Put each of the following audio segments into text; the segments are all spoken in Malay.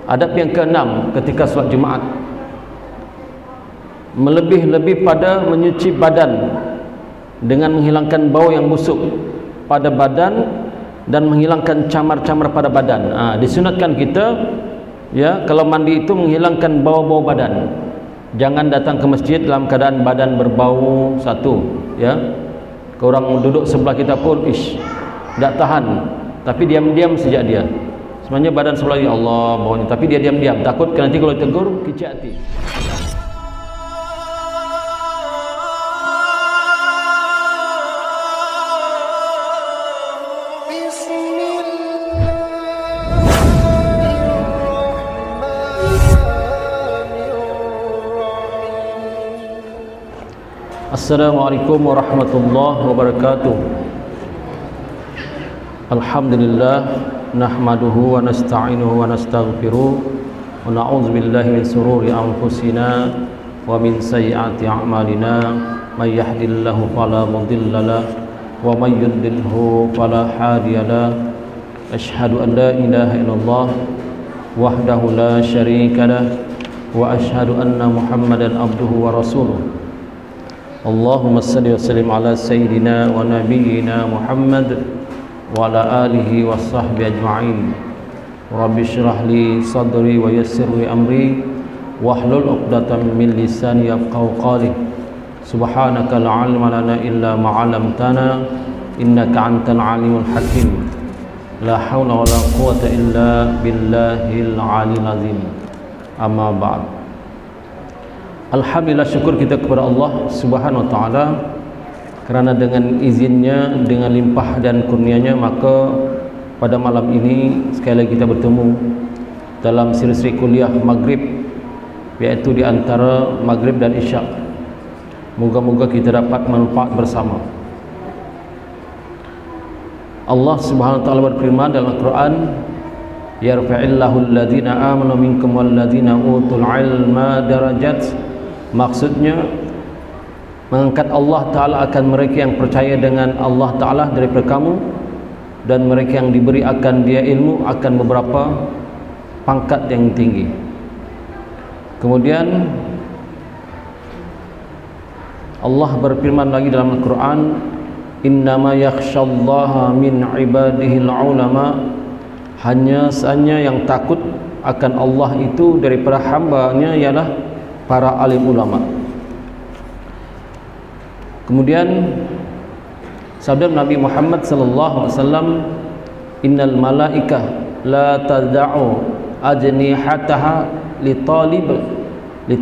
Adab yang keenam ketika solat Jumaat, melebih-lebih pada menyuci badan dengan menghilangkan bau yang busuk pada badan dan menghilangkan camar-camar pada badan. Disunatkan kita ya, kalau mandi itu menghilangkan bau-bau badan. Jangan datang ke masjid dalam keadaan badan berbau satu ya. Orang duduk sebelah kita pun tak tahan, tapi diam-diam sejak dia. Sebenarnya badan sebelah, ya Allah baunya, tapi dia diam-diam, takut nanti kalau tegur kicik hati. Assalamualaikum warahmatullahi wabarakatuh. Alhamdulillah, nahmaduhu wa nasta'inuhu wa nastaghfiruh wa na'udzu billahi min sururi anfusina wa min sayyiati a'malina. May yahdihillahu fala mudilla lahu wa may yudlilhu fala hadiya lahu. Asyhadu an la ilaha illallah wahdahu la syarika lahu wa asyhadu anna Muhammadan abduhu wa rasuluh. Allahumma salli wa sallim ala sayyidina wa nabiyyina Muhammad wa ala alihi wa sahbihi ajma'in. Rabbi syrah li sadri wa yassir li amri wahlul 'uqdatam min lisani yafqahu qawli. Subhanaka la 'ilma lana illa ma 'allamtana innaka antal 'alimul hakim. La haula wa la quwwata illa billahil 'aliyyil 'azim. Amma ba'd. Alhamdulillah, syukur kita kepada Allah Subhanahu wa taala kerana dengan izinnya, dengan limpah dan kurnianya, maka pada malam ini sekali lagi kita bertemu dalam siri-siri kuliah Maghrib, iaitu di antara Maghrib dan Isyak. Moga-moga kita dapat manfaat bersama. Allah Subhanahu wa taala berfirman dalam Al-Quran, yarfa'illahu alladhina amanu minkum walladhina utul ilma darajat. Maksudnya mengangkat Allah Ta'ala akan mereka yang percaya dengan Allah Ta'ala daripada kamu, dan mereka yang diberi akan dia ilmu akan beberapa pangkat yang tinggi. Kemudian Allah berfirman lagi dalam Al-Quran, innama yakhshallaha min ibadihil ulama. Hanya yang takut akan Allah itu daripada hambanya ialah para alim ulama. Kemudian sabda Nabi Muhammad sallallahu alaihi wasallam, innal malaikah la tad'u ajnihataha li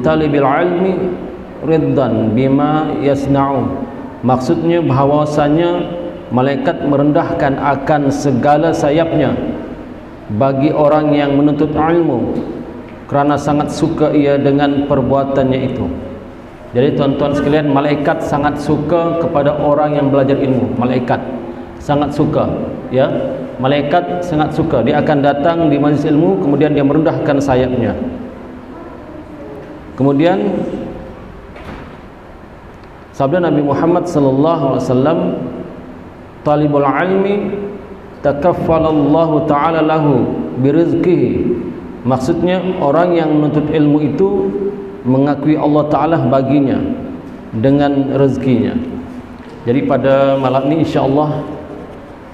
talibil ilmi riddan bima yasna'u. Maksudnya bahawasanya malaikat merendahkan akan segala sayapnya bagi orang yang menuntut ilmu, kerana sangat suka ia dengan perbuatannya itu. Jadi tuan-tuan sekalian, malaikat sangat suka kepada orang yang belajar ilmu. Malaikat sangat suka ya. Malaikat sangat suka, dia akan datang di majlis ilmu, kemudian dia merendahkan sayapnya. Kemudian sabda Nabi Muhammad sallallahu alaihi wasallam, talibul ilmi takaffalallahu ta'ala lahu birizqihi. Maksudnya orang yang menuntut ilmu itu mengakui Allah Ta'ala baginya dengan rezekinya. Jadi pada malam ini insyaAllah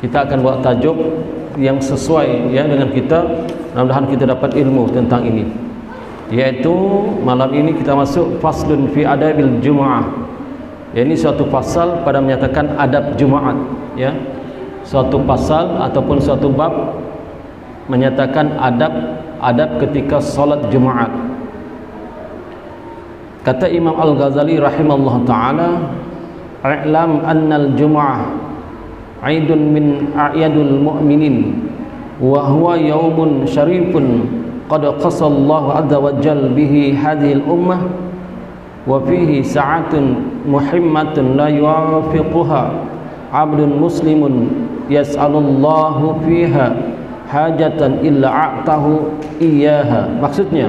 kita akan buat tajuk yang sesuai ya dengan kita. Mudah-mudahan kita dapat ilmu tentang ini, yaitu malam ini kita masuk faslun fi adabil Jum'ah. Ini suatu pasal pada menyatakan adab Jumaat ya. Suatu pasal ataupun suatu bab menyatakan adab ketika salat Jumaat. Kata Imam Al-Ghazali rahimahullah ta'ala, i'lam annal Jum'ah aidun min a'yadul mu'minin wa huwa yawmun syarifun qad qasallahu azza wa jal bihi hadhil ummah wa fihi sa'atun muhimmatun la yuwafiquha 'abdun muslimun yas'alullahu fiha hajatan illa a'tahu iyyaha. Maksudnya,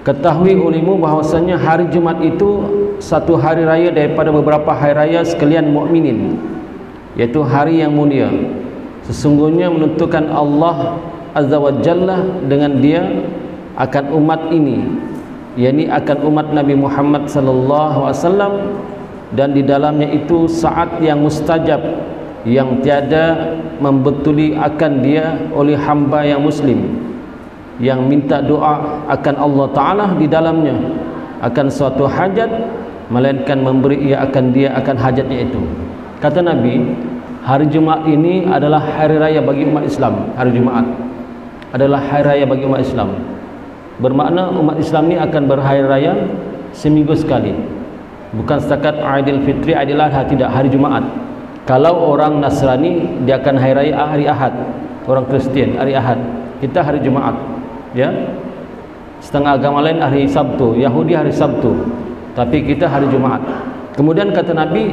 ketahui olehmu bahwasanya hari Jumat itu satu hari raya daripada beberapa hari raya sekalian mukminin, yaitu hari yang mulia. Sesungguhnya menentukan Allah Azza wa Jalla dengan dia akan umat ini, yakni akan umat Nabi Muhammad sallallahu alaihi wasallam, dan di dalamnya itu saat yang mustajab yang tiada membetuli akan dia oleh hamba yang muslim yang minta doa akan Allah Ta'ala di dalamnya akan suatu hajat, melainkan memberi ia akan dia akan hajatnya itu. Kata Nabi, hari Jumaat ini adalah hari raya bagi umat Islam. Hari Jumaat adalah hari raya bagi umat Islam. Bermakna umat Islam ini akan berhari raya seminggu sekali. Bukan setakat Aidil Fitri, Aidil Adha, tidak, hari Jumaat. Kalau orang Nasrani dia akan hari raya hari Ahad, orang Kristian hari Ahad, kita hari Jumaat, ya. Setengah agama lain hari Sabtu, Yahudi hari Sabtu, tapi kita hari Jumaat. Kemudian kata Nabi,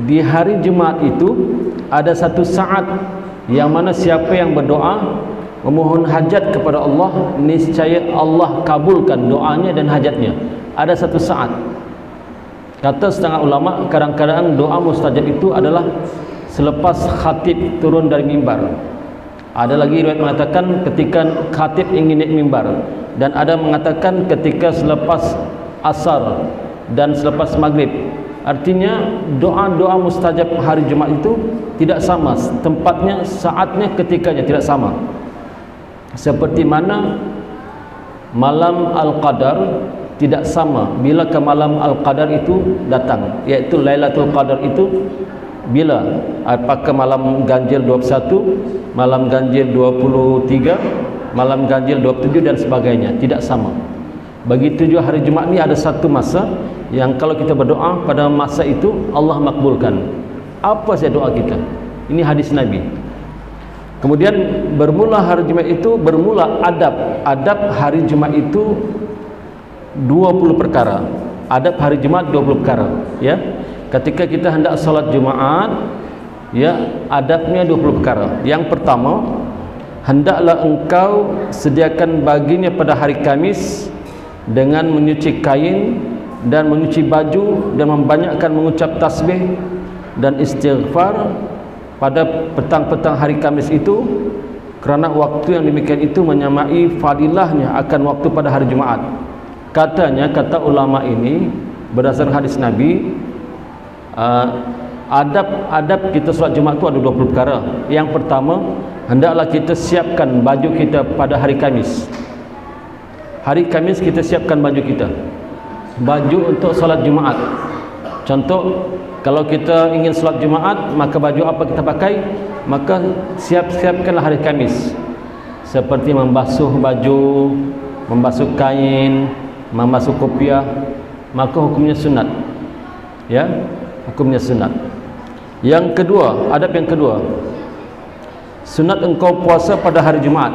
di hari Jumaat itu ada satu saat yang mana siapa yang berdoa memohon hajat kepada Allah, niscaya Allah kabulkan doanya dan hajatnya. Ada satu saat. Kata setengah ulama, kadang-kadang doa mustajab itu adalah selepas khatib turun dari mimbar. Ada lagi riwayat mengatakan ketika khatib ingin naik mimbar, dan ada mengatakan ketika selepas asar dan selepas maghrib. Artinya doa-doa mustajab hari Jumaat itu tidak sama tempatnya, saatnya, ketikanya tidak sama. Seperti mana malam Al-Qadar tidak sama bila ke malam Al-Qadar itu datang, iaitu Lailatul Qadar itu bila, apakah malam ganjil 21, malam ganjil 23, malam ganjil 27 dan sebagainya, tidak sama. Begitu juga hari Jumaat ini ada satu masa yang kalau kita berdoa pada masa itu Allah makbulkan apa saja doa kita. Ini hadis Nabi. Kemudian bermula hari Jumaat itu, bermula adab hari Jumaat itu 20 perkara. Adab hari Jumaat 20 perkara, ya. Ketika kita hendak salat Jumaat, ya, adabnya 20 perkara. Yang pertama, hendaklah engkau sediakan baginya pada hari Kamis dengan menyuci kain dan menyuci baju dan membanyakkan mengucap tasbih dan istighfar pada petang-petang hari Kamis itu, kerana waktu yang demikian itu menyamai fadilahnya akan waktu pada hari Jumaat. Katanya, kata ulama ini berdasarkan hadis Nabi, adab kita solat Jumaat itu ada 20 perkara. Yang pertama, hendaklah kita siapkan baju kita pada hari Kamis. Hari Kamis kita siapkan baju kita, baju untuk solat Jumaat. Contoh, kalau kita ingin solat Jumaat, maka baju apa kita pakai? Maka siapkanlah hari Kamis, seperti membasuh baju, membasuh kain, membasuh kopiah, maka hukumnya sunat, ya, hukumnya sunat. Yang kedua, adab yang kedua, sunat engkau puasa pada hari Jumaat.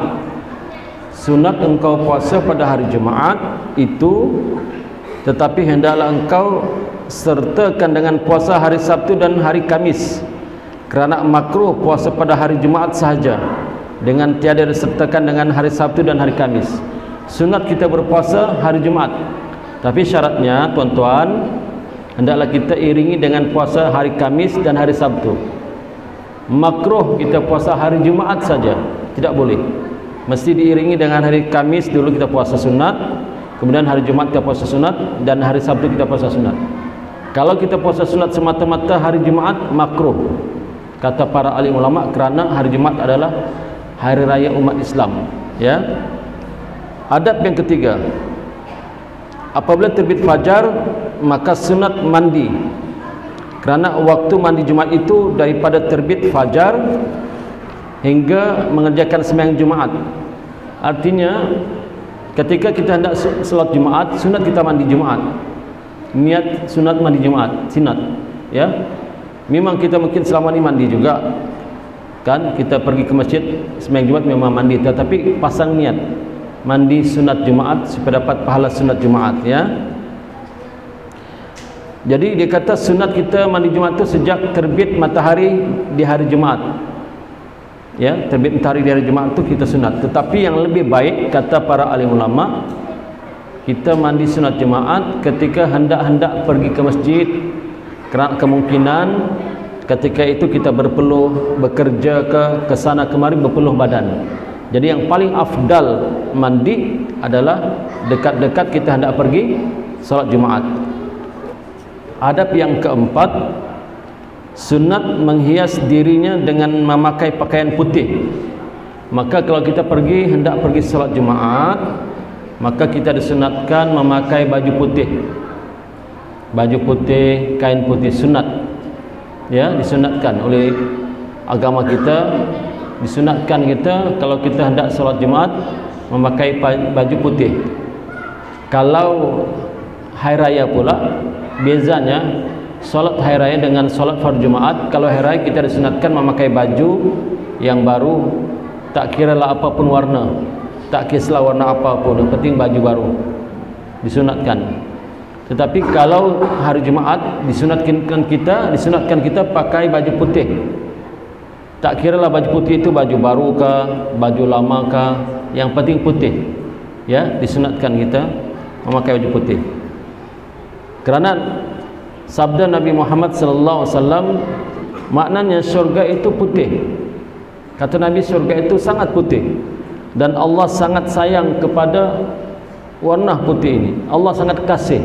Sunat engkau puasa pada hari Jumaat itu, tetapi hendaklah engkau sertakan dengan puasa hari Sabtu dan hari Kamis, kerana makruh puasa pada hari Jumaat sahaja dengan tiada disertakan dengan hari Sabtu dan hari Kamis. Sunat kita berpuasa hari Jumaat, tapi syaratnya, tuan-tuan, hendaklah kita iringi dengan puasa hari Kamis dan hari Sabtu. Makruh kita puasa hari Jumaat saja, tidak boleh. Mesti diiringi dengan hari Kamis dulu kita puasa sunat, kemudian hari Jumaat kita puasa sunat, dan hari Sabtu kita puasa sunat. Kalau kita puasa sunat semata-mata hari Jumaat, makruh, kata para alim ulama, kerana hari Jumaat adalah hari raya umat Islam, ya. Adab yang ketiga, apabila terbit fajar, maka sunat mandi, kerana waktu mandi Jumaat itu daripada terbit fajar hingga mengerjakan sembahyang Jumaat. Artinya ketika kita hendak salat Jumaat, sunat kita mandi Jumaat. Niat sunat mandi Jumaat, sunat, ya. Memang kita mungkin selama ini mandi juga, kan? Kita pergi ke masjid sembahyang Jumaat memang mandi, tetapi pasang niat mandi sunat Jumaat supaya dapat pahala sunat Jumaat, ya. Jadi dia kata sunat kita mandi Jumaat itu sejak terbit matahari di hari Jumaat, ya. Terbit matahari di hari Jumaat itu kita sunat. Tetapi yang lebih baik, kata para alim ulama, kita mandi sunat Jumaat ketika hendak-hendak pergi ke masjid, kerana kemungkinan ketika itu kita berpeluh, bekerja ke sana kemari, berpeluh badan. Jadi yang paling afdal mandi adalah dekat-dekat kita hendak pergi salat Jumaat. Adab yang keempat, sunat menghias dirinya dengan memakai pakaian putih. Maka kalau kita hendak pergi salat Jumaat, maka kita disunatkan memakai baju putih. Baju putih, kain putih, sunat. Ya, disunatkan oleh agama kita. Disunatkan kita kalau kita hendak salat Jumaat memakai baju putih. Kalau hari raya pula, bezanya salat hari raya dengan salat fardu Jumaat. Kalau hari raya kita disunatkan memakai baju yang baru, tak kiralah apapun warna, tak kisahlah warna apapun, yang penting baju baru disunatkan. Tetapi kalau hari Jumaat disunatkan kita pakai baju putih. Tak kiralah baju putih itu baju baru kah, baju lama kah, yang penting putih. Ya, disunatkan kita memakai baju putih. Kerana sabda Nabi Muhammad sallallahu alaihi wasallam, maknanya syurga itu putih. Kata Nabi, syurga itu sangat putih dan Allah sangat sayang kepada warna putih ini. Allah sangat kasih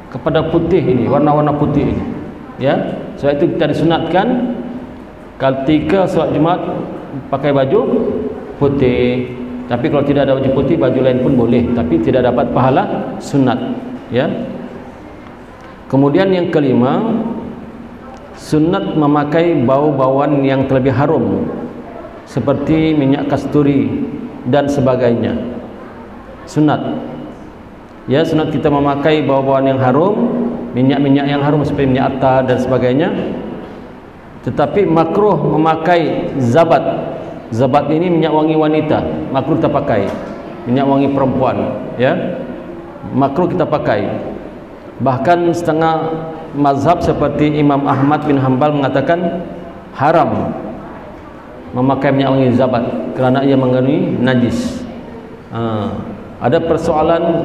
kepada putih ini, warna-warna putih ini. Ya, sebab itu kita disunatkan ketika salat Jumaat pakai baju putih. Tapi kalau tidak ada baju putih, baju lain pun boleh, tapi tidak dapat pahala sunat. Ya. Kemudian yang kelima, sunat memakai bau-bauan yang terlebih harum seperti minyak kasturi dan sebagainya. Sunat. Ya, sunat kita memakai bau-bauan yang harum, minyak-minyak yang harum seperti minyak atar dan sebagainya. Tetapi makruh memakai zabat. Zabat ini minyak wangi wanita, makruh kita pakai. Minyak wangi perempuan, ya. Makruh kita pakai. Bahkan setengah mazhab seperti Imam Ahmad bin Hanbal mengatakan haram memakai minyak wangi zabat kerana ia mengandungi najis. Ada persoalan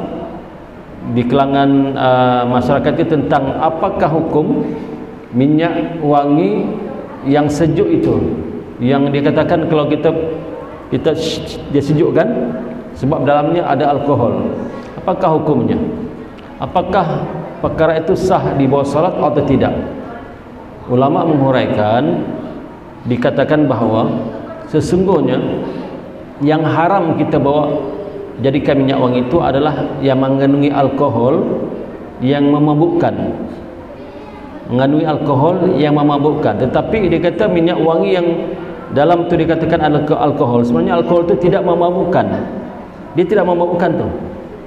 di kalangan masyarakat itu tentang apakah hukum minyak wangi yang sejuk itu, yang dikatakan kalau kita dia sejukkan sebab dalamnya ada alkohol. Apakah hukumnya? Apakah perkara itu sah di bawah salat atau tidak? Ulama menghuraikan, dikatakan bahawa sesungguhnya yang haram kita bawa jadikan minyak wangi itu adalah yang mengandungi alkohol yang memabukkan. Mengandungi alkohol yang memabukkan. Tetapi dia kata minyak wangi yang dalam tu dikatakan alkohol, sebenarnya alkohol itu tidak memabukkan. Dia tidak memabukkan tu.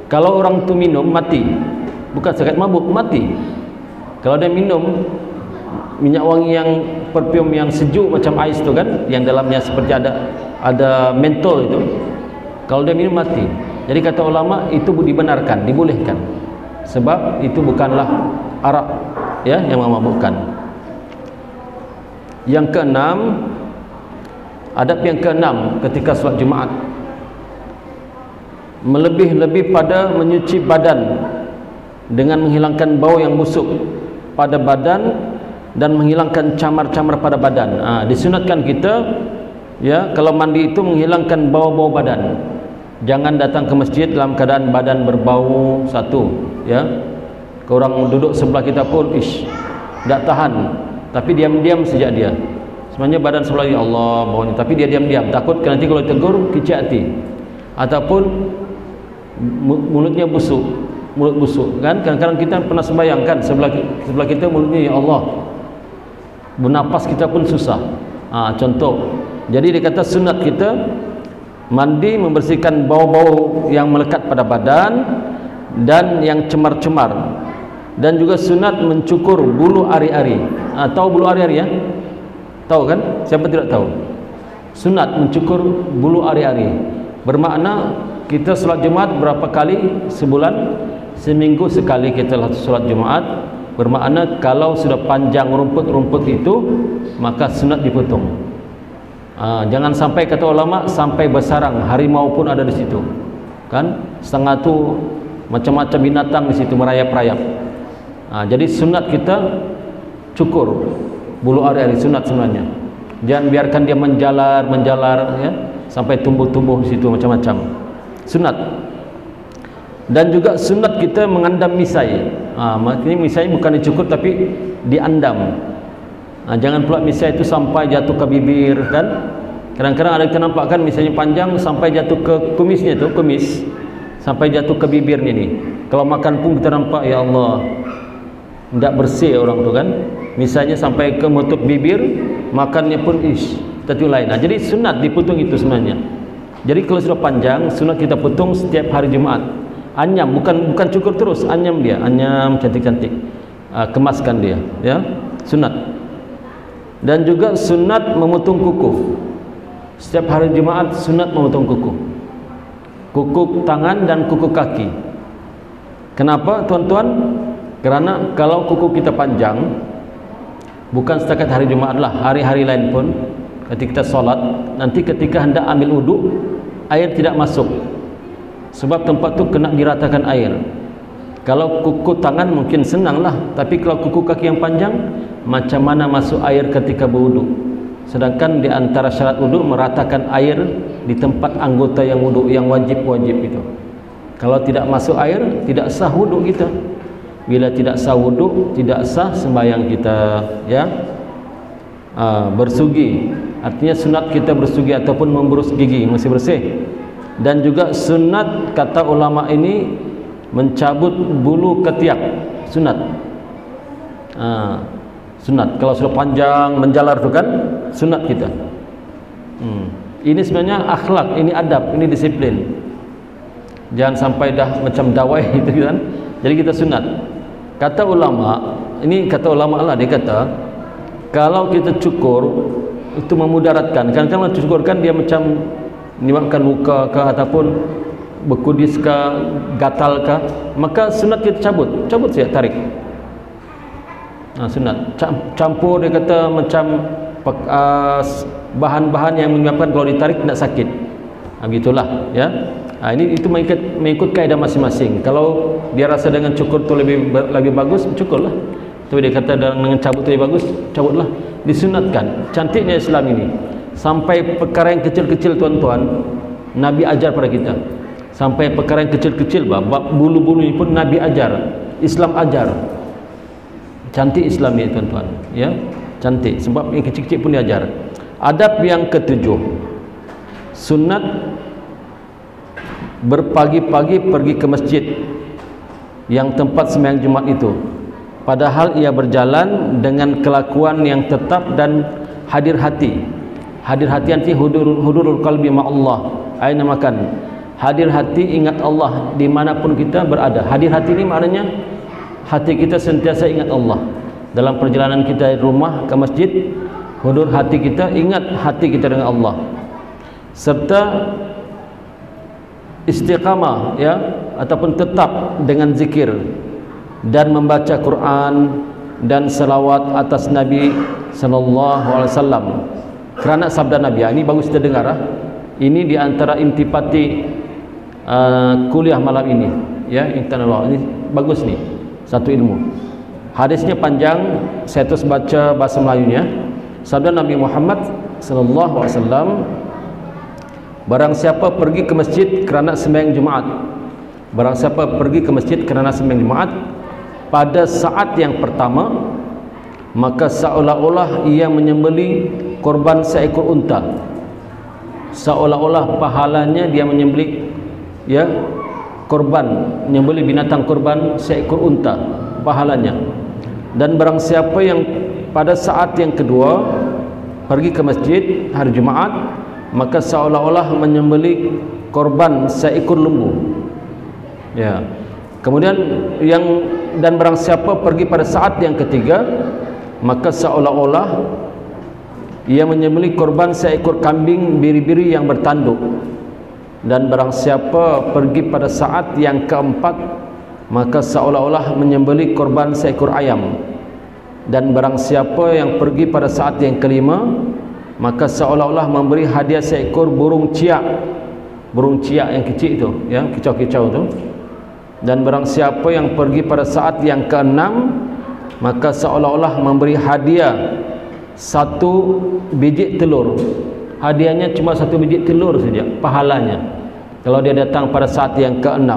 Kalau orang tu minum mati, bukan sekadar mabuk, mati. Kalau dia minum minyak wangi yang perfume yang sejuk macam ais tu kan, yang dalamnya seperti ada mentol itu, kalau dia minum mati. Jadi kata ulama itu dibenarkan, dibolehkan, sebab itu bukanlah arak, ya, yang memabukkan. Yang keenam, adab yang keenam ketika solat Jumaat, melebih-lebih pada menyuci badan dengan menghilangkan bau yang busuk pada badan dan menghilangkan camar-camar pada badan. Disunatkan kita, ya, kalau mandi itu menghilangkan bau-bau badan. Jangan datang ke masjid dalam keadaan badan berbau. Satu, ya, orang duduk sebelah kita pun tak tahan, tapi diam-diam sejak dia sebenarnya badan sebelah, ya Allah baunya, tapi dia diam-diam, takut nanti kalau tegur kicik hati, ataupun mulutnya busuk, mulut busuk kan. Kadang-kadang kita pernah sembayangkan sebelah kita mulutnya, ya Allah, bernapas kita pun susah. Contoh. Jadi dikata sunat kita mandi membersihkan bau-bau yang melekat pada badan dan yang cemar-cemar, dan juga sunat mencukur bulu ari-ari. Tahu bulu ari-ari, ya? Tahu kan? Siapa tidak tahu? Sunat mencukur bulu ari-ari bermakna kita solat Jumaat berapa kali sebulan? Seminggu sekali kita solat Jumaat. Bermakna kalau sudah panjang rumput-rumput itu, maka sunat dipotong. Jangan sampai, kata ulama, sampai bersarang, harimau pun ada di situ kan, setengah tu macam-macam binatang di situ merayap-rayap. Jadi sunat kita cukur bulu ari-ari, sunat sebenarnya. Jangan biarkan dia menjalar, ya. sampai tumbuh-tumbuh di situ macam-macam. Sunat. Dan juga sunat kita mengandam misai. Maknanya misai bukan dicukur tapi diandam. Jangan pula misai itu sampai jatuh ke bibir kan. Kadang-kadang ada kita nampak kan misalnya panjang sampai jatuh ke kumisnya tu, kumis sampai jatuh ke bibirnya ni. Kalau makan pun kita nampak, ya Allah, tidak bersih orang tu kan. Misalnya sampai ke menutup bibir, makannya pun tatu lain. Jadi sunat dipotong itu sebenarnya. Jadi kalau sudah panjang, sunat kita potong setiap hari Jumaat. Anyam, bukan cukur terus, anyam dia, anyam cantik-cantik. Kemaskan dia, ya. Sunat. Dan juga sunat memotong kuku. Setiap hari Jumaat sunat memotong kuku. Kuku tangan dan kuku kaki. Kenapa tuan-tuan? Kerana kalau kuku kita panjang, bukan setakat hari Jumaat lah, hari-hari lain pun ketika kita solat, nanti ketika hendak ambil wuduk, air tidak masuk. Sebab tempat tu kena diratakan air. Kalau kuku tangan mungkin senang lah, tapi kalau kuku kaki yang panjang, macam mana masuk air ketika berwuduk? Sedangkan di antara syarat wuduk meratakan air di tempat anggota yang wuduk, yang wajib-wajib itu. Kalau tidak masuk air, tidak sah wuduk kita. Bila tidak sah wuduk, tidak sah sembahyang kita, ya. Bersugi, artinya sunat kita bersugi ataupun memberus gigi, masih bersih. Dan juga sunat, kata ulama ini, mencabut bulu ketiak, sunat. Sunat, kalau sudah panjang menjalar tu kan, sunat kita. Ini sebenarnya akhlak, ini adab, ini disiplin. Jangan sampai dah macam dawai gitu kan. Jadi kita sunat. Kata ulama, ini kata ulama lah, dia kata kalau kita cukur itu memudaratkan. Kadang-kadang cukur kan dia macam menyebabkan luka ke ataupun berkudis ke, gatal ke, maka sunat kita cabut saja, tarik. Sunat campur, dia kata macam bahan-bahan yang menyebabkan kalau ditarik tidak sakit. Begitulah, ya. Ini itu mengikut kaedah masing-masing. Kalau dia rasa dengan cukur tu lebih bagus, cukurlah. Tapi dia kata dengan cabut tu lebih bagus, cabutlah. Disunatkan. Cantiknya Islam ini. Sampai perkara yang kecil-kecil tuan-tuan, Nabi ajar pada kita. Sampai perkara yang kecil-kecil, bab bulu-bulu ini pun Nabi ajar. Islam ajar. Cantik Islam ni tuan-tuan, ya. Cantik sebab yang kecil-kecil pun diajar. Adab yang ketujuh, sunat berpagi-pagi pergi ke masjid yang tempat sembahyang Jumat itu, padahal ia berjalan dengan kelakuan yang tetap dan hadir hati. Hadir hati nanti hudurul qalbi ma'allah, aina makan. Hadir hati, ingat Allah dimanapun kita berada. Hadir hati ini maknanya hati kita sentiasa ingat Allah. Dalam perjalanan kita dari rumah ke masjid, hudur hati kita, ingat hati kita dengan Allah. Serta istiqamah, ya, ataupun tetap dengan zikir dan membaca Quran dan salawat atas Nabi sallallahu alaihi wasallam. Kerana sabda Nabi, ini bagus kita dengar. Ini di antara intipati kuliah malam ini, ya, internal. Ini bagus nih, satu ilmu. Hadisnya panjang, saya terus baca bahasa Melayunya. Sabda Nabi Muhammad sallallahu alaihi wasallam, barang siapa pergi ke masjid kerana sembahyang Jumaat, barang siapa pergi ke masjid kerana sembahyang Jumaat pada saat yang pertama, maka seolah-olah ia menyembelih korban seekor unta. Seolah-olah pahalanya dia menyembelih, ya, korban, menyembelih binatang korban seekor unta, pahalanya. Dan barang siapa yang pada saat yang kedua pergi ke masjid hari Jumaat, maka seolah-olah menyembelih korban seekor lembu, ya. Kemudian dan barang siapa pergi pada saat yang ketiga, maka seolah-olah ia menyembelih korban seekor kambing biri-biri yang bertanduk. Dan barang siapa pergi pada saat yang keempat, maka seolah-olah menyembelih korban seekor ayam. Dan barang siapa yang pergi pada saat yang kelima, maka seolah-olah memberi hadiah seekor burung ciak. Burung ciak yang kecil itu, ya, kicau-kicau itu. Dan barang siapa yang pergi pada saat yang keenam, maka seolah-olah memberi hadiah satu biji telur. hadiahnya cuma 1 biji telur saja pahalanya kalau dia datang pada saat yang ke-6.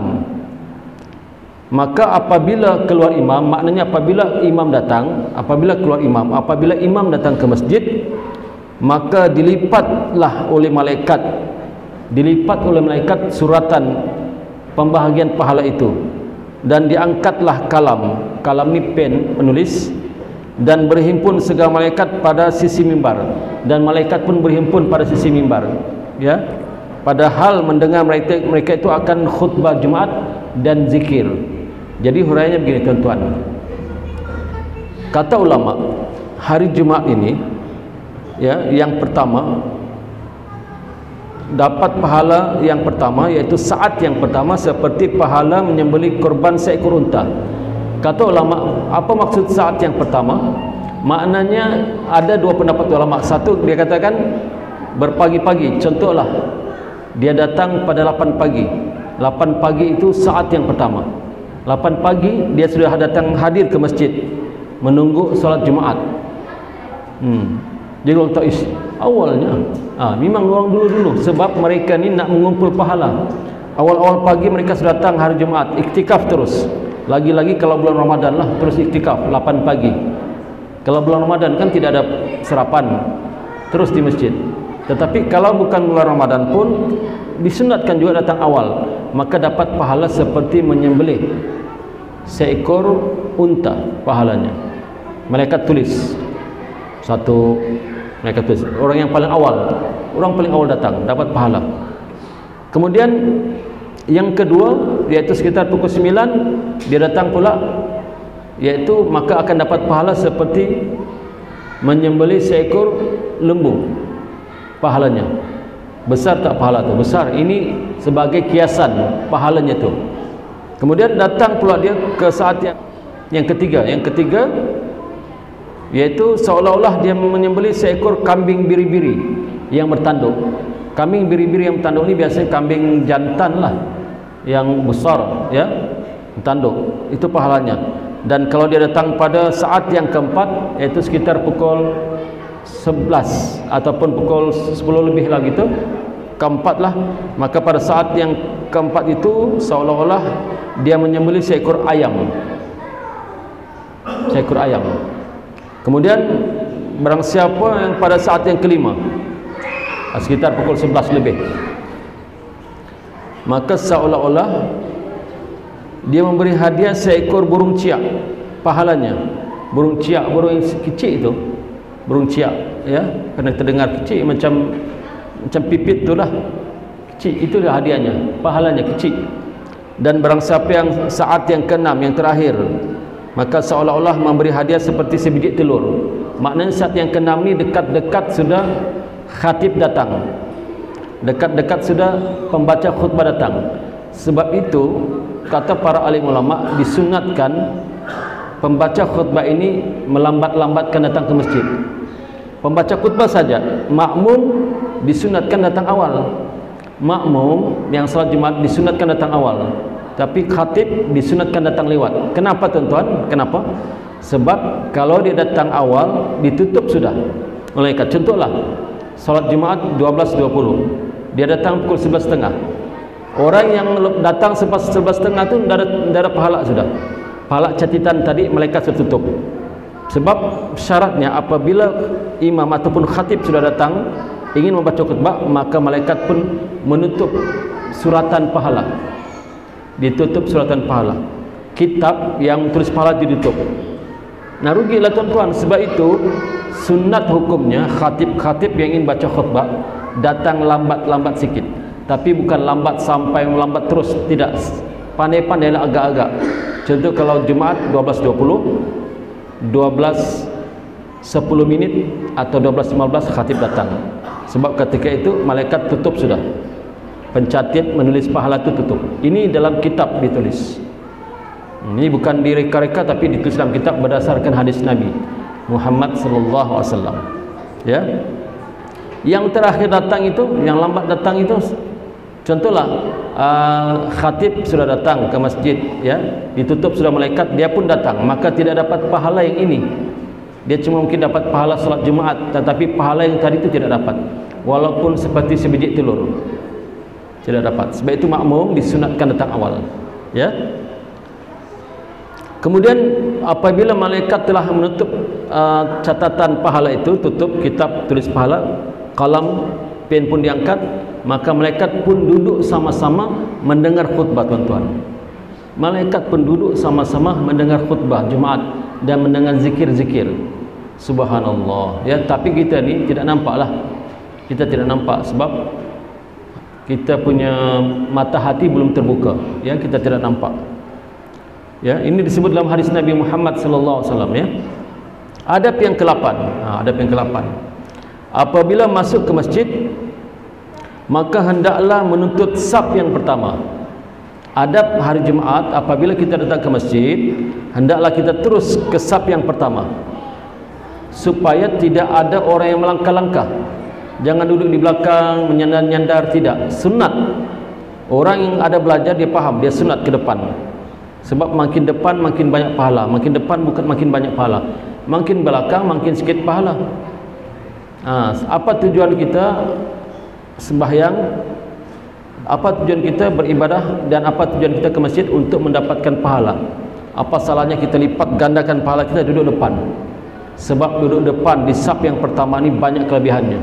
Maka apabila keluar imam, maknanya apabila imam datang, apabila keluar imam, apabila imam datang ke masjid, maka dilipatlah oleh malaikat, suratan pembahagian pahala itu, dan diangkatlah kalam ni pen penulis, dan berhimpun segala malaikat pada sisi mimbar, dan malaikat pun berhimpun pada sisi mimbar, ya, padahal mendengar mereka itu akan khutbah Jumaat dan zikir. Jadi huraiannya begini tuan-tuan, kata ulama, hari Jumaat ini, ya, yang pertama dapat pahala yang pertama, yaitu saat yang pertama seperti pahala menyembelih korban seekor unta. Kata ulama, apa maksud saat yang pertama? Maknanya ada dua pendapat ulama. Satu, dia katakan berpagi-pagi. Contohlah, dia datang pada 8 pagi. 8 pagi itu saat yang pertama. 8 pagi dia sudah datang hadir ke masjid menunggu solat Jumaat. Jadi orang tak awalnya, memang orang dulu sebab mereka ni nak mengumpul pahala. Awal-awal pagi mereka sudah datang hari Jumaat, iktikaf terus. Lagi-lagi kalau bulan Ramadan lah, terus iktikaf 8 pagi. Kalau bulan Ramadan kan tidak ada sarapan, terus di masjid. Tetapi kalau bukan bulan Ramadan pun disunatkan juga datang awal, maka dapat pahala seperti menyembelih seekor unta pahalanya. Malaikat tulis orang yang paling awal datang dapat pahala. Kemudian yang kedua, yaitu sekitar pukul 9 dia datang pula, yaitu maka akan dapat pahala seperti menyembelih seekor lembu pahalanya. Besar tak pahala tu? Besar. Ini sebagai kiasan pahalanya tu. Kemudian datang pula dia ke saat yang ketiga. Yang ketiga yaitu seolah-olah dia menyembelih seekor kambing biri-biri yang bertanduk. Kambing biri-biri yang bertanduk ni biasanya kambing jantan lah, yang besar, ya, bertanduk. Itu pahalanya. Dan kalau dia datang pada saat yang keempat, yaitu sekitar pukul 11 ataupun pukul 10 lebih lagi tu, keempat lah, maka pada saat yang keempat itu seolah-olah dia menyembelih seekor ayam. Kemudian barang siapa yang pada saat yang kelima, sekitar pukul 11 lebih, maka seolah-olah dia memberi hadiah seekor burung ciak pahalanya. Burung ciak, burung yang kecil itu, burung ciak, ya, kena terdengar kecil, macam pipit itulah, kecil, itulah hadiahnya, pahalanya kecil. Dan barang siapa yang saat yang ke-6, yang terakhir, maka seolah-olah memberi hadiah seperti sebiji telur. Maknanya saat yang ke-6 ni dekat-dekat sudah khatib datang, dekat-dekat sudah pembaca khutbah datang. Sebab itu kata para alim ulama, disunatkan pembaca khutbah ini melambat-lambatkan datang ke masjid. Pembaca khutbah saja, makmum disunatkan datang awal. Makmum yang salat Jumaat disunatkan datang awal, tapi khatib disunatkan datang lewat. Kenapa tuan-tuan? Kenapa? Sebab kalau dia datang awal, ditutup sudah malaikat. Contohlah, salat Jumaat 12.20, dia datang pukul 11.30. Orang yang datang selepas 11.30 tu dah ada pahala sudah. Pahala catatan tadi malaikat sudah tutup. Sebab syaratnya apabila imam ataupun khatib sudah datang ingin membaca khutbah, maka malaikat pun menutup suratan pahala. Ditutup suratan pahala. Kitab yang tulis pahala ditutup. Nah, rugilah tuan-tuan. Sebab itu sunat hukumnya khatib-khatib yang ingin baca khutbah datang lambat-lambat sikit. Tapi bukan lambat sampai melambat terus, tidak. Pandai-pandailah agak-agak. Contoh kalau Jumaat 12.20, 12.10 minit atau 12.15 khatib datang. Sebab ketika itu malaikat tutup sudah. Pencatat menulis pahala itu tutup. Ini dalam kitab ditulis. Ini bukan direka-reka, tapi ditulis dalam kitab berdasarkan hadis Nabi Muhammad sallallahu alaihi wasallam. Ya. Yang terakhir datang itu, yang lambat datang itu, contohlah khatib sudah datang ke masjid, ya, ditutup sudah malaikat, dia pun datang, maka tidak dapat pahala yang ini. Dia cuma mungkin dapat pahala salat Jumaat, tetapi pahala yang tadi itu tidak dapat. walaupun seperti sebiji telur. Tidak dapat. Sebab itu makmum disunatkan datang awal. Ya. Kemudian apabila malaikat telah menutup catatan pahala itu, tutup kitab tulis pahala, kalam, pen pun diangkat, maka malaikat pun duduk sama-sama mendengar khutbah, tuan-tuan. Malaikat pun duduk sama-sama mendengar khutbah Jumaat dan mendengar zikir-zikir. Subhanallah. Ya, tapi kita ni tidak nampaklah. Kita tidak nampak sebab kita punya mata hati belum terbuka. Ya, kita tidak nampak. Ya, ini disebut dalam hadis Nabi Muhammad sallallahu alaihi wasallam, ya. Adab yang ke-8. Adab yang ke-8. Apabila masuk ke masjid, maka hendaklah menuntut saf yang pertama. Adab hari Jumaat, apabila kita datang ke masjid, hendaklah kita terus ke saf yang pertama, supaya tidak ada orang yang melangkah-langkah. Jangan duduk di belakang menyandar-nyandar, tidak. Sunat. Orang yang ada belajar dia faham, dia sunat ke depan. Sebab makin depan makin banyak pahala, makin depan bukan makin banyak pahala, makin belakang makin sikit pahala. Apa tujuan kita sembahyang? Apa tujuan kita beribadah dan apa tujuan kita ke masjid? Untuk mendapatkan pahala. Apa salahnya kita lipat gandakan pahala kita duduk depan? Sebab duduk depan di saf yang pertama ni banyak kelebihannya.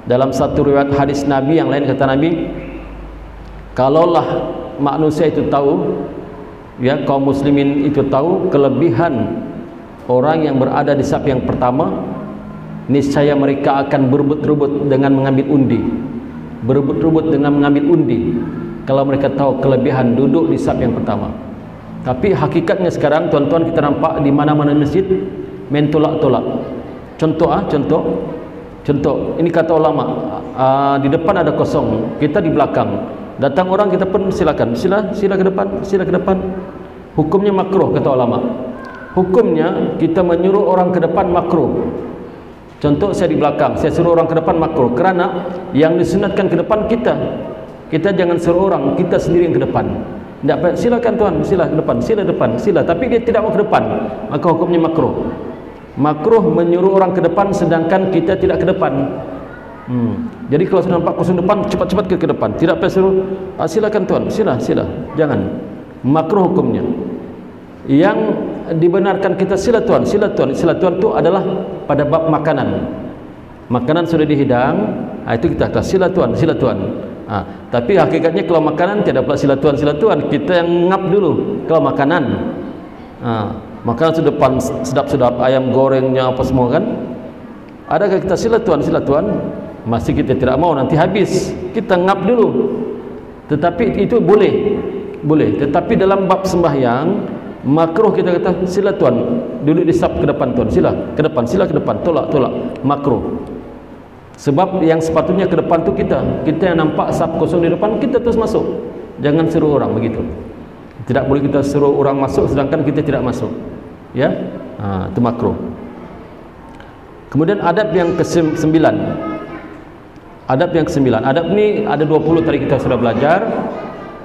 Dalam satu riwayat hadis Nabi yang lain kata Nabi, kalaulah manusia itu tahu, ya, kaum muslimin itu tahu kelebihan orang yang berada di saf yang pertama, niscaya mereka akan berebut-rebut dengan mengambil undi. Berebut-rebut dengan mengambil undi kalau mereka tahu kelebihan duduk di saf yang pertama. Tapi hakikatnya sekarang, tuan-tuan, kita nampak di mana-mana masjid main tolak-tolak. Contoh, ini kata ulama, di depan ada kosong, kita di belakang. Datang orang kita pun silakan, sila ke depan. Hukumnya makruh kata ulama. Hukumnya kita menyuruh orang ke depan makruh. Contoh, saya di belakang, saya suruh orang ke depan makruh, kerana yang disunatkan ke depan kita. Kita jangan suruh orang, kita sendiri yang ke depan. Tidak, silakan tuan, sila ke depan, sila. Tapi dia tidak mau ke depan, maka hukumnya makruh. Makruh menyuruh orang ke depan sedangkan kita tidak ke depan. Jadi kalau sudah nampak kosong depan, cepat-cepat ke depan. Tidak payah suruh, silakan tuan, sila. Jangan. Makruh hukumnya. Yang dibenarkan kita sila tuan itu adalah pada bab makanan. Makanan sudah dihidang, itu kita kata sila tuan. Tapi hakikatnya kalau makanan tidak pula sila tuan, kita yang ngap dulu kalau makanan. Makanan sudah depan sedap-sedap, ayam gorengnya apa semua kan. Adakah kita sila tuan? Masih kita tidak mau, nanti habis. Kita ngap dulu. Tetapi itu boleh. Tetapi dalam bab sembahyang makruh kita kata sila tuan, duduk di saf ke depan tuan, sila ke depan, tolak, makruh. Sebab yang sepatutnya ke depan tu kita yang nampak saf kosong di depan, kita terus masuk. Jangan suruh orang begitu. Tidak boleh kita suruh orang masuk sedangkan kita tidak masuk. Ya, itu makruh. Kemudian adab yang ke-9. Adab ni ada 20 tadi kita sudah belajar.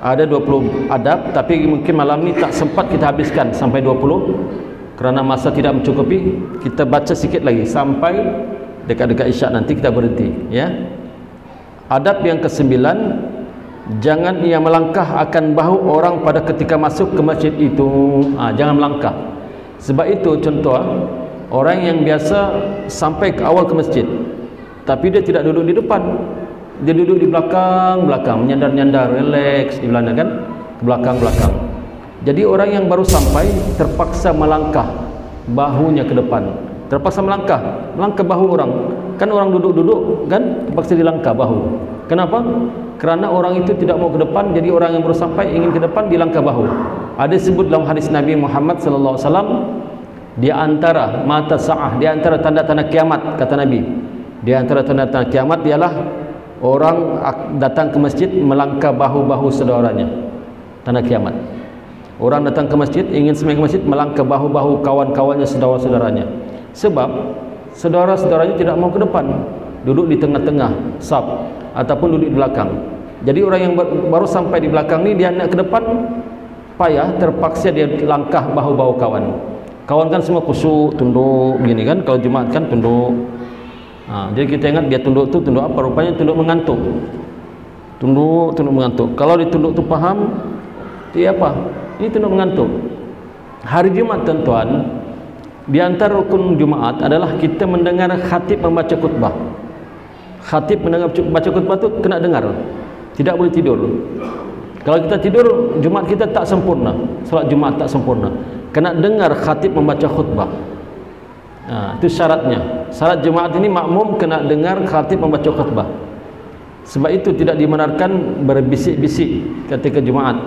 Ada 20 adab, tapi mungkin malam ni tak sempat kita habiskan sampai 20 kerana masa tidak mencukupi. Kita baca sikit lagi sampai dekat-dekat isyak, nanti kita berhenti, ya. Adab yang ke-9, jangan ia melangkah akan bahu orang pada ketika masuk ke masjid itu. Jangan melangkah. Sebab itu contoh, orang yang biasa sampai ke awal ke masjid, tapi dia tidak duduk di depan, dia duduk di belakang, menyandar-nyandar, relax di belakang kan, ke belakang. Jadi orang yang baru sampai terpaksa melangkah bahunya ke depan, terpaksa melangkah bahu orang. Kan orang duduk-duduk kan, terpaksa dilangkah bahu. Kenapa? Kerana orang itu tidak mau ke depan, jadi orang yang baru sampai ingin ke depan, dilangkah bahu. Ada sebut dalam hadis Nabi Muhammad sallallahu alaihi wasallam, di antara mata sa'ah, di antara tanda-tanda kiamat, kata Nabi, di antara tanda-tanda kiamat ialah orang datang ke masjid melangkah bahu-bahu saudaranya. Tanda kiamat. Orang datang ke masjid, ingin sembahyang ke masjid, melangkah bahu-bahu kawan-kawannya, saudara-saudaranya. Sebab saudara-saudaranya tidak mau ke depan, duduk di tengah-tengah saf ataupun duduk di belakang. Jadi orang yang baru sampai di belakang ni, dia nak ke depan payah, terpaksa dia langkah bahu-bahu kawan. Kawan kan semua khusyuk, tunduk begini kan, kalau Jumaat kan tunduk. Jadi kita ingat dia tunduk tu tunduk apa? Rupanya tunduk mengantuk. Tunduk mengantuk. Kalau ditunduk tu faham, dia apa? Ini tunduk mengantuk. Hari Jumat tuan-tuan, di antara rukun Jumaat adalah kita mendengar khatib membaca khutbah. Khatib baca khutbah tu kena dengar. Tidak boleh tidur. Kalau kita tidur, Jumaat kita tak sempurna. Solat Jumaat tak sempurna. Kena dengar khatib membaca khutbah. Itu syaratnya. Syarat Jumaat ini makmum kena dengar khatib membaca khutbah. Sebab itu tidak dibenarkan berbisik-bisik ketika Jumaat.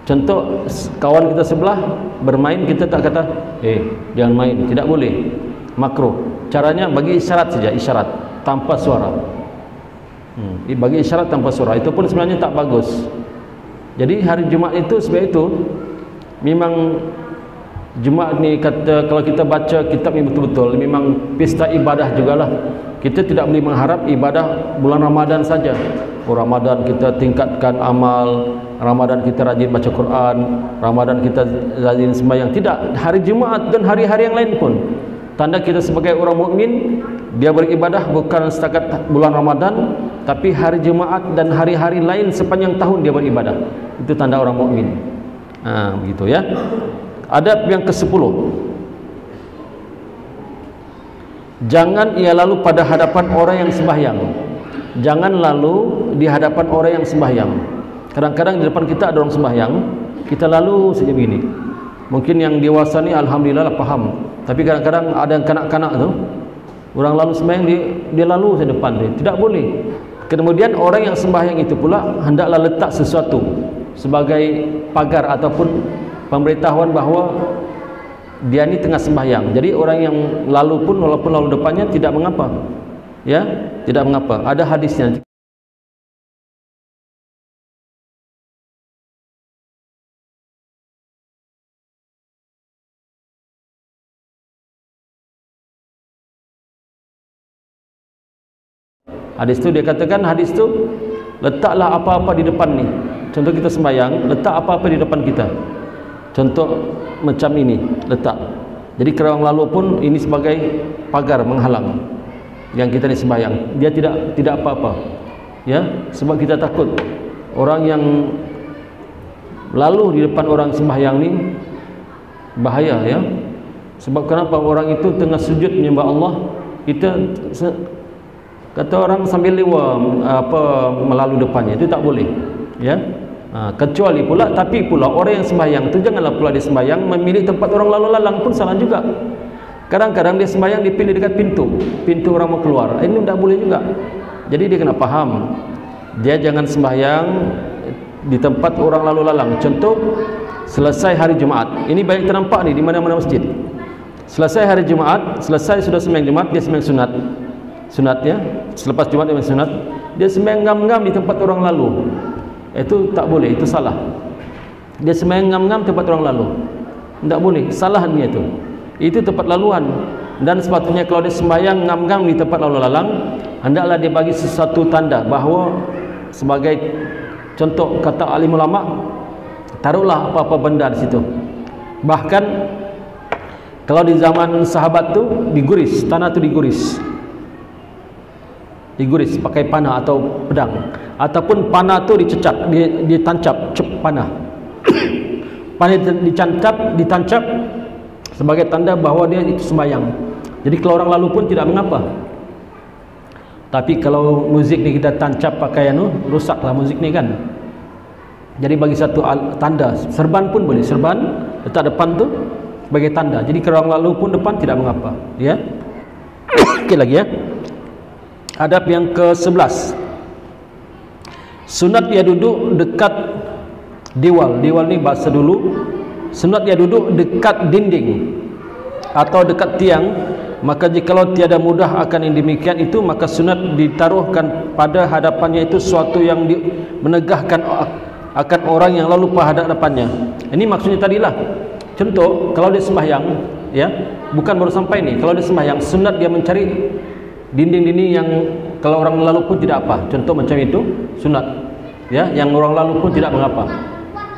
Contoh, kawan kita sebelah bermain, kita tak kata, jangan main, tidak boleh, makruh. Caranya bagi isyarat saja, isyarat tanpa suara. Bagi isyarat tanpa suara, itu pun sebenarnya tak bagus. Jadi hari Jumaat itu sebab itu memang Jumaat ni kata, kalau kita baca kitab ni betul-betul memang pesta ibadah jugalah. Kita tidak boleh mengharap ibadah bulan Ramadan saja. Ramadan kita tingkatkan amal, Ramadan kita rajin baca Quran, Ramadan kita rajin sembahyang. Tidak, hari Jumaat dan hari-hari yang lain pun tanda kita sebagai orang mukmin, dia beribadah bukan setakat bulan Ramadan, tapi hari Jumaat dan hari-hari lain sepanjang tahun dia beribadah. Itu tanda orang mukmin. Begitu ya. Adab yang ke-10. Jangan ia lalu pada hadapan orang yang sembahyang. Jangan lalu di hadapan orang yang sembahyang. Kadang-kadang di depan kita ada orang sembahyang, kita lalu saja begini. Mungkin yang dewasa ni alhamdulillah faham. Tapi kadang-kadang ada yang kanak-kanak tu, orang lalu sembahyang, dia lalu saja depan dia. Tidak boleh. Kemudian orang yang sembahyang itu pula hendaklah letak sesuatu sebagai pagar ataupun pemberitahuan bahawa dia ni tengah sembahyang. Jadi orang yang lalu pun walaupun lalu depannya tidak mengapa. Ya, tidak mengapa. Ada hadisnya. Hadis tu dia katakan, hadis tu letaklah apa-apa di depan ni. Contoh kita sembahyang, letak apa-apa di depan kita. Contoh macam ini, letak. Jadi kalau orang lalu pun ini sebagai pagar menghalang yang kita ni sembahyang. Dia tidak apa-apa. Ya, sebab kita takut orang yang lalu di depan orang sembahyang ni bahaya ya. Sebab kenapa? Orang itu tengah sujud menyembah Allah, kita kata orang sambil lewa melalui depannya, itu tak boleh ya. Kecuali pula, tapi pula orang yang sembahyang tu janganlah pula dia sembahyang memilih tempat orang lalu lalang, pun salah juga. Kadang-kadang dia sembahyang dipilih dekat pintu orang mau keluar, ini tidak boleh juga. Jadi dia kena faham, dia jangan sembahyang di tempat orang lalu lalang. Contoh, selesai hari Jumaat, ini banyak ternampak ni di mana-mana masjid. Selesai hari Jumaat, selesai sudah sembahyang Jumaat, dia sembahyang sunat ya, selepas Jumaat dia sembahyang sunat, dia sembahyang ngam-ngam di tempat orang lalu. Itu tak boleh, itu salah. Dia sembahyang ngam-ngam tempat orang lalu, tidak boleh, salah niat itu. Itu tempat laluan. Dan sepatutnya kalau dia sembahyang ngam-ngam di tempat lalu lalang, hendaklah dia bagi sesuatu tanda bahawa, sebagai contoh kata alim ulama, taruhlah apa-apa benda di situ. Bahkan kalau di zaman sahabat tu diguris, tanah tu diguris pakai panah atau pedang, ataupun panah tu dicecap, ditancap panah. Panah ditancap sebagai tanda bahawa dia itu sembahyang. Jadi kalau orang lalu pun tidak mengapa. Tapi kalau muzik ni kita tancap pakai rusaklah muzik ni kan. Jadi bagi satu tanda, serban pun boleh, serban letak depan tu sebagai tanda. Jadi kalau orang lalu pun depan tidak mengapa, ya. Okey lagi ya. Adab yang ke-11. Sunat ia duduk dekat diwal. Diwal ni bahasa dulu. Sunat ia duduk dekat dinding atau dekat tiang. Maka jikalau tiada mudah akan yang demikian itu, maka sunat ditaruhkan pada hadapannya itu suatu yang menegahkan akan orang yang lalu pada hadapannya. Ini maksudnya tadilah. Contoh, kalau dia sembahyang, ya, bukan baru sampai ni. Kalau dia sembahyang, sunat dia mencari dinding-dinding yang kalau orang lalu pun tidak apa. Contoh macam itu, sunat. Ya, yang orang lalu pun tidak mengapa.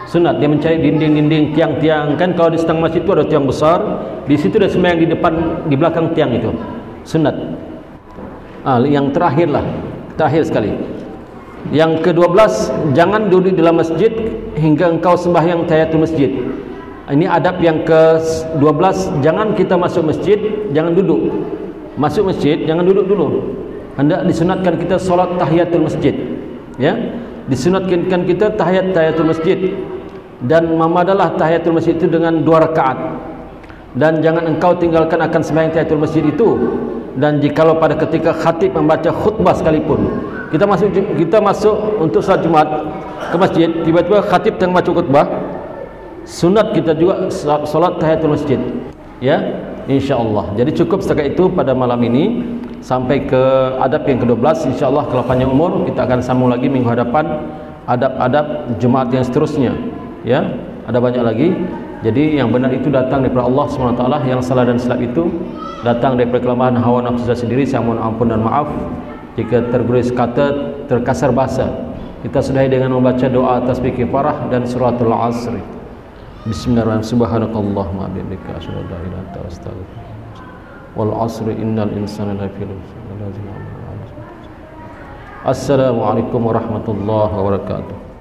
Sunat dia mencari dinding-dinding, tiang-tiang. Kan kalau di setengah masjid itu ada tiang besar, di situ dia sembahyang di depan, di belakang tiang itu. Sunat. Yang terakhir lah, terakhir sekali. Yang ke-12, jangan duduk dalam masjid hingga engkau sembahyang tahiyatul masjid. Ini adab yang ke-12, jangan kita masuk masjid, jangan duduk. Masuk masjid, jangan duduk dulu. Hendak disunatkan kita solat tahiyatul masjid. Ya, disunatkan kita tahiyatul masjid. Dan memadalah tahiyatul masjid itu dengan 2 rakaat. Dan jangan engkau tinggalkan akan sembahyang tahiyatul masjid itu. Dan jikalau pada ketika khatib membaca khutbah sekalipun, kita masuk untuk salat Jumat ke masjid, tiba-tiba khatib tengah baca khutbah, sunat kita juga salat tahiyatul masjid. Ya, insyaallah. Jadi cukup setakat itu pada malam ini. Sampai ke adab yang ke-12, insyaallah kalau panjang umur kita akan sambung lagi minggu hadapan adab-adab Jumaat yang seterusnya. Ya, ada banyak lagi. Jadi yang benar itu datang daripada Allah SWT, yang salah dan silap itu datang daripada kelemahan hawa nafsu saya sendiri. Saya mohon ampun dan maaf jika tergurus kata, terkasar bahasa. Kita sudahi dengan membaca doa tasbih kifarah dan suratul Asr. Bismillahirrahmanirrahim. Subhanakallahumma bihamdika asyhadu an la ilaha illa anta astaghfiruka wal 'asri innal insana lafi khusr. Assalamualaikum warahmatullahi wabarakatuh.